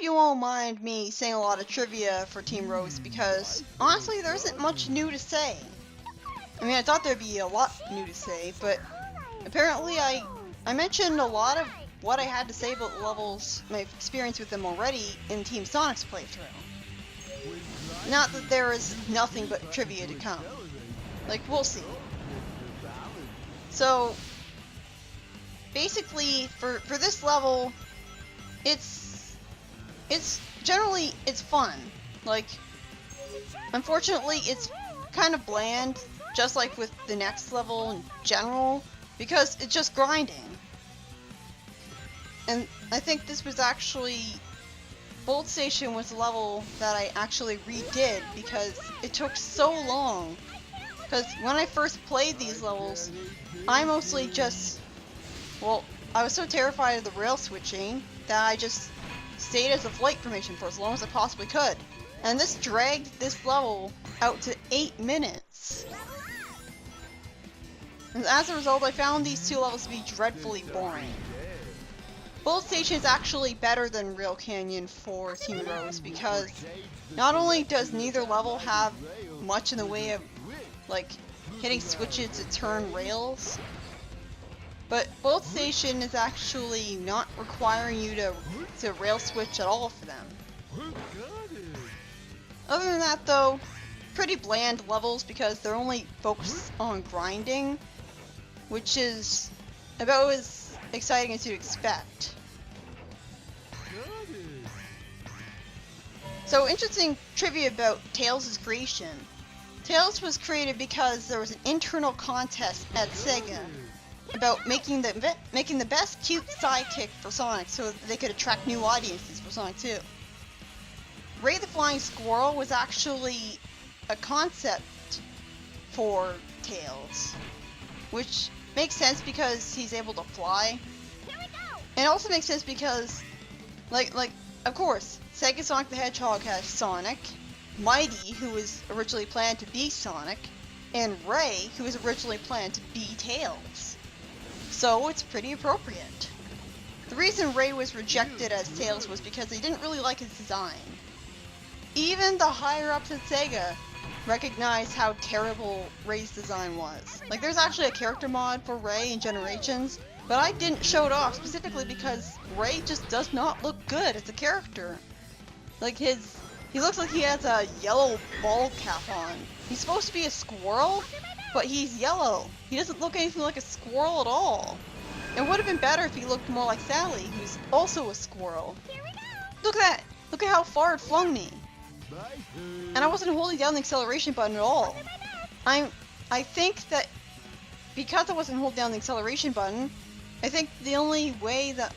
you won't mind me saying a lot of trivia for Team Rose, because honestly there isn't much new to say. I mean, I thought there'd be a lot new to say, but apparently I mentioned a lot of what I had to say about the levels, my experience with them already in Team Sonic's playthrough. Not that there is nothing but trivia to come. Like, we'll see. So, basically, for this level, it's generally, it's fun. Like, unfortunately, it's kind of bland, just like with the next level in general, because it's just grinding. And I think this was actually, Bolt Station was a level that I actually redid because it took so long. Because when I first played these levels, I mostly just, well, I was so terrified of the rail switching that I just stayed as a flight formation for as long as I possibly could. And this dragged this level out to 8 minutes. And as a result, I found these two levels to be dreadfully boring. Bolt Station is actually better than Rail Canyon for Team Rose because not only does neither level have much in the way of like hitting switches to turn rails, but Bolt Station is actually not requiring you to rail switch at all for them. Other than that though, pretty bland levels because they're only focused on grinding, which is about as exciting as you'd expect. So, interesting trivia about Tails' creation. Tails was created because there was an internal contest at Sega about making the best cute sidekick for Sonic so that they could attract new audiences for Sonic 2. Ray the Flying Squirrel was actually a concept for Tails, which makes sense because he's able to fly. And it also makes sense because, like, of course, Sega Sonic the Hedgehog has Sonic, Mighty, who was originally planned to be Sonic, and Ray, who was originally planned to be Tails. So it's pretty appropriate. The reason Ray was rejected as Tails was because they didn't really like his design. Even the higher-ups at Sega recognized how terrible Ray's design was. Like, there's actually a character mod for Ray in Generations, but I didn't show it off specifically because Ray just does not look good as a character. Like, he looks like he has a yellow ball cap on. He's supposed to be a squirrel, but he's yellow. He doesn't look anything like a squirrel at all. It would have been better if he looked more like Sally, who's also a squirrel. Look at that! Look at how far it flung me. And I wasn't holding down the acceleration button at all. I think that because I wasn't holding down the acceleration button, I think the only way that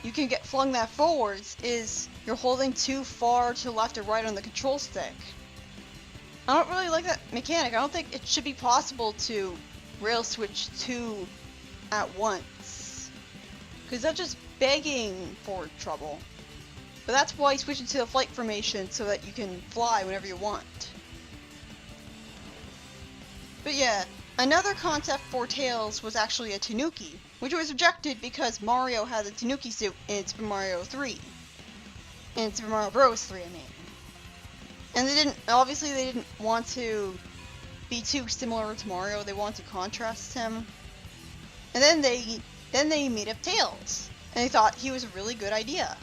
you can get flung that forwards is you're holding too far to left or right on the control stick. I don't really like that mechanic. I don't think it should be possible to rail switch two at once, because that's just begging for trouble. But that's why you switch into the flight formation so that you can fly whenever you want. But yeah, another concept for Tails was actually a Tanuki, which was rejected because Mario had the Tanuki suit in Super Mario 3. In Super Mario Bros. 3, I mean. And they didn't want to be too similar to Mario, they wanted to contrast him. And then they made up Tails, and they thought he was a really good idea.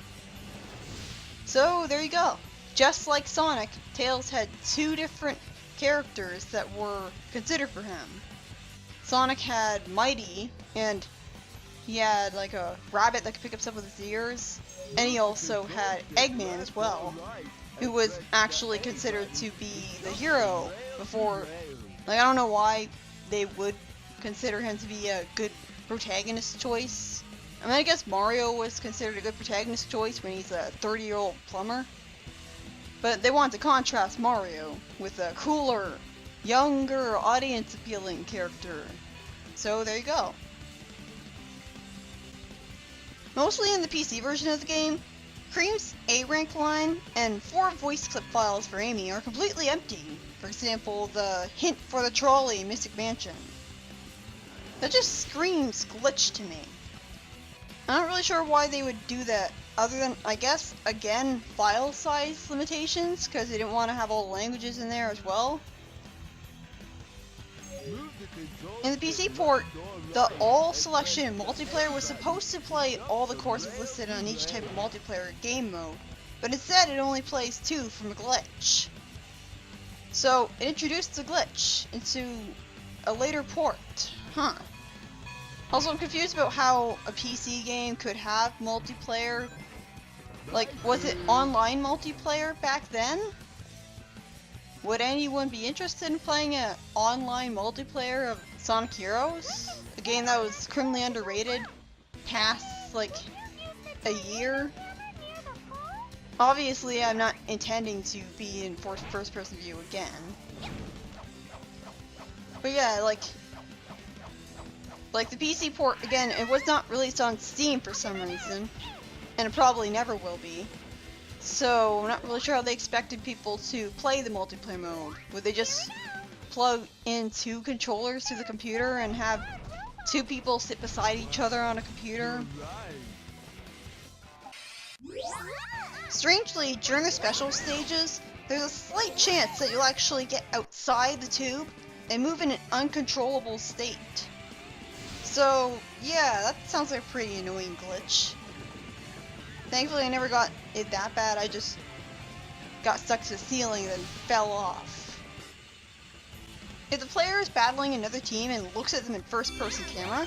So there you go. Just like Sonic, Tails had two different characters that were considered for him. Sonic had Mighty, and he had like a rabbit that could pick up stuff with his ears, and he also had Eggman as well, who was actually considered to be the hero before. Like, I don't know why they would consider him to be a good protagonist choice. I mean, I guess Mario was considered a good protagonist choice when he's a 30-year-old plumber. But they wanted to contrast Mario with a cooler, younger, audience-appealing character. So there you go. Mostly in the PC version of the game, Cream's A-rank line and 4 voice clip files for Amy are completely empty. For example, the hint for the trolley in Mystic Mansion. That just screams glitch to me. I'm not really sure why they would do that other than, I guess, again, file size limitations, because they didn't want to have all the languages in there as well. In the PC port, the all selection multiplayer was supposed to play all the courses listed on each type of multiplayer game mode, but instead it only plays 2 from a glitch. So it introduced the glitch into a later port. Also, I'm confused about how a PC game could have multiplayer. Like, was it online multiplayer back then? Would anyone be interested in playing an online multiplayer of Sonic Heroes? A game that was criminally underrated past, like, a year? Obviously, I'm not intending to be in first-person view again. But yeah, like the PC port, again, it was not released on Steam for some reason, and it probably never will be. So, I'm not really sure how they expected people to play the multiplayer mode. Would they just plug in 2 controllers to the computer and have 2 people sit beside each other on a computer? Strangely, during the special stages, there's a slight chance that you'll actually get outside the tube and move in an uncontrollable state. So, yeah, that sounds like a pretty annoying glitch. Thankfully, I never got it that bad. I just got stuck to the ceiling and then fell off. If the player is battling another team and looks at them in first-person camera,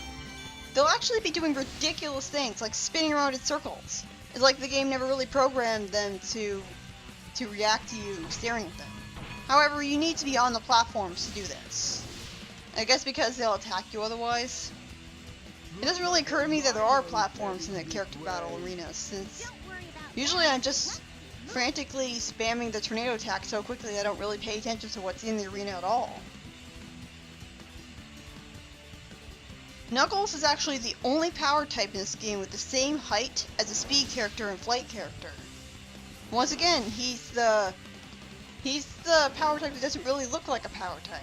they'll actually be doing ridiculous things like spinning around in circles. It's like the game never really programmed them to react to you staring at them. However, you need to be on the platforms to do this. I guess because they'll attack you otherwise. It doesn't really occur to me that there are platforms in the character battle arena, since usually I'm just frantically spamming the tornado attack so quickly I don't really pay attention to what's in the arena at all. Knuckles is actually the only power type in this game with the same height as a speed character and flight character. Once again, he's the power type that doesn't really look like a power type.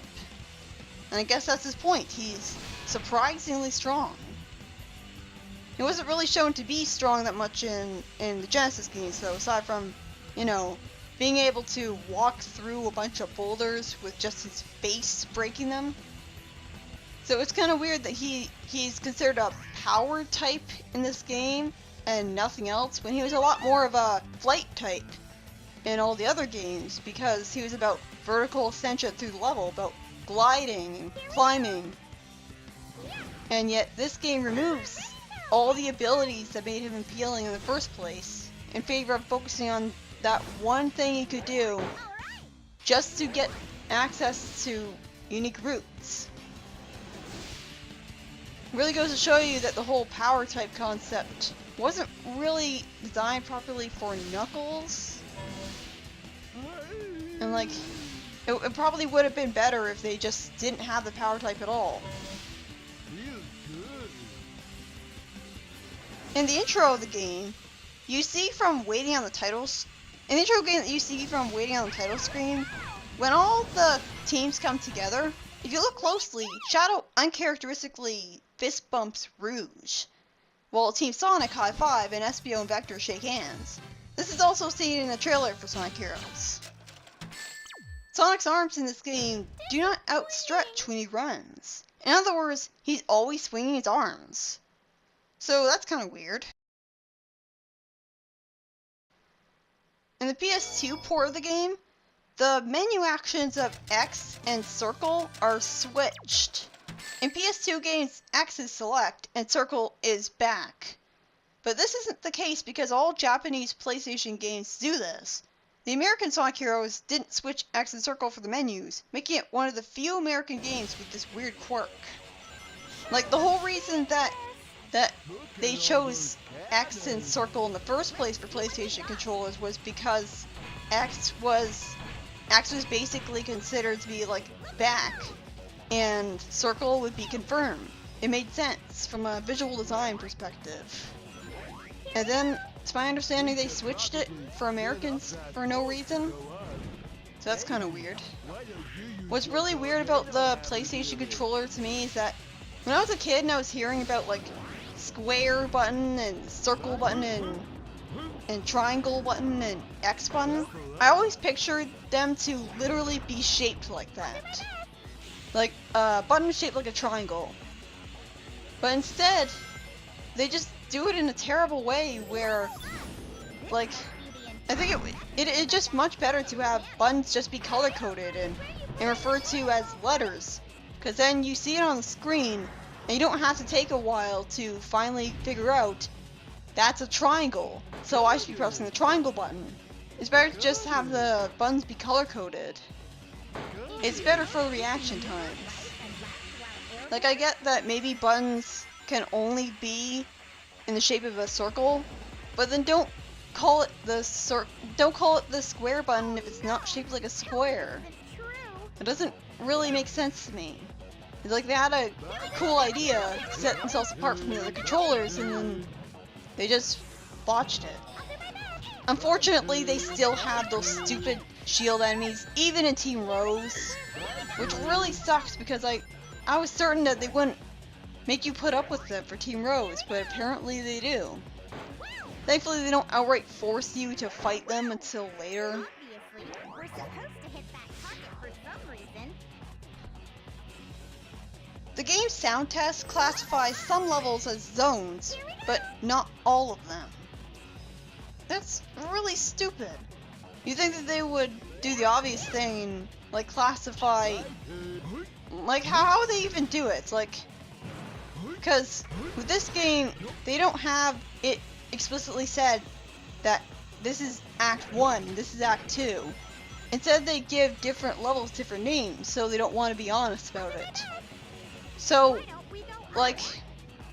And I guess that's his point. He's surprisingly strong. He wasn't really shown to be strong that much in the Genesis games, so aside from, you know, being able to walk through a bunch of boulders with just his face breaking them. So it's kind of weird that he's considered a power type in this game and nothing else, when he was a lot more of a flight type in all the other games, because he was about vertical ascension through the level, about gliding and climbing. And yet this game removes all the abilities that made him appealing in the first place, in favor of focusing on that one thing he could do just to get access to unique routes. It really goes to show you that the whole power type concept wasn't really designed properly for Knuckles. And like, it probably would have been better if they just didn't have the power type at all. In the intro of the game, you see from waiting on the titles. In the intro game that you see from waiting on the title screen, when all the teams come together, if you look closely, Shadow uncharacteristically fist bumps Rouge, while Team Sonic high five and Espio and Vector shake hands. This is also seen in the trailer for Sonic Heroes. Sonic's arms in this game do not outstretch when he runs. In other words, he's always swinging his arms. So that's kind of weird. In the PS2 port of the game, the menu actions of X and circle are switched. In PS2 games, X is select and circle is back. But this isn't the case because all Japanese PlayStation games do this. The American Sonic Heroes didn't switch X and circle for the menus, making it one of the few American games with this weird quirk. Like, the whole reason that they chose X and circle in the first place for PlayStation controllers was because X was basically considered to be like back, and circle would be confirmed. It made sense from a visual design perspective. And then, it's my understanding they switched it for Americans for no reason. So that's kind of weird. What's really weird about the PlayStation controller to me is that when I was a kid and I was hearing about like square button and circle button and and triangle button and X button, I always pictured them to literally be shaped like that. Like a button shaped like a triangle. But instead, they just do it in a terrible way where, like, I think it's just much better to have buttons just be color coded and referred to as letters. Because then you see it on the screen and you don't have to take a while to finally figure out that's a triangle, so I should be pressing the triangle button. It's better to just have the buttons be color coded. It's better for reaction times. Like, I get that maybe buttons can only be in the shape of a circle, but then don't call it the square button if it's not shaped like a square. It doesn't really make sense to me. It's like they had a cool idea to set themselves apart from the other controllers, and then they just botched it. Unfortunately, they still have those stupid shield enemies, even in Team Rose, which really sucks because I was certain that they wouldn't make you put up with them for Team Rose, but apparently they do. Thankfully, they don't outright force you to fight them until later. The game's sound test classifies some levels as zones, but not all of them. That's really stupid. You think that they would do the obvious thing and, like, classify... Like, how would they even do it? It's like... Because with this game, they don't have it explicitly said that this is Act 1, this is Act 2. Instead, they give different levels different names, so they don't want to be honest about it. So, like,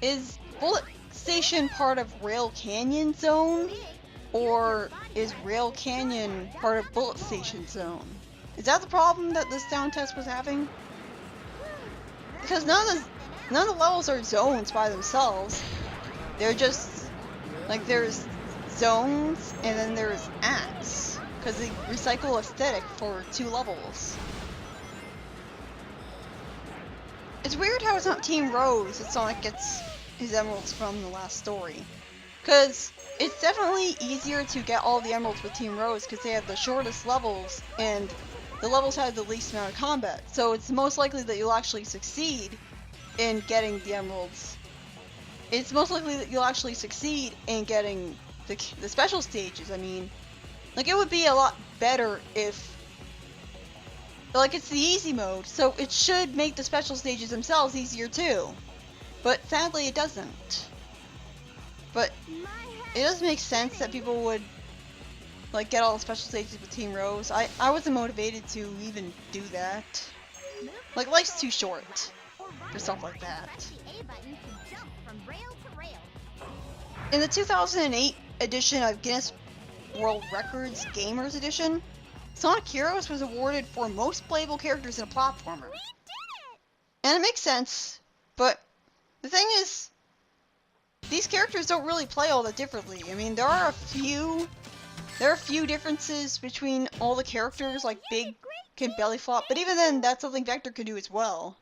is Bullet Station part of Rail Canyon Zone? Or is Rail Canyon part of Bullet Station Zone? Is that the problem that the sound test was having? Because none of the levels are zones by themselves. They're just, like, there's zones and then there's acts. Because they recycle aesthetic for 2 levels. It's weird how it's not Team Rose that Sonic gets his emeralds from the last story. Because it's definitely easier to get all the emeralds with Team Rose because they have the shortest levels and the levels have the least amount of combat. So it's most likely that you'll actually succeed in getting the emeralds. It's most likely that you'll actually succeed in getting the special stages. I mean, like, it would be a lot better if... Like, it's the easy mode, so it should make the special stages themselves easier too. But sadly, it doesn't. But it does make sense that people would, like, get all the special stages with Team Rose. I wasn't motivated to even do that. Like, life's too short for stuff like that. In the 2008 edition of Guinness World Records Gamers Edition, Sonic Heroes was awarded for most playable characters in a platformer. And it makes sense, but the thing is, these characters don't really play all that differently. I mean, there are a few differences between all the characters, like Big can belly flop, but even then, that's something Vector can do as well.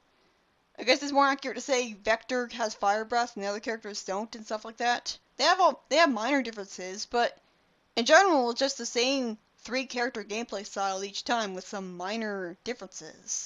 I guess it's more accurate to say Vector has fire breath and the other characters don't and stuff like that. They have minor differences, but in general, it's just the same 3-character gameplay style each time with some minor differences.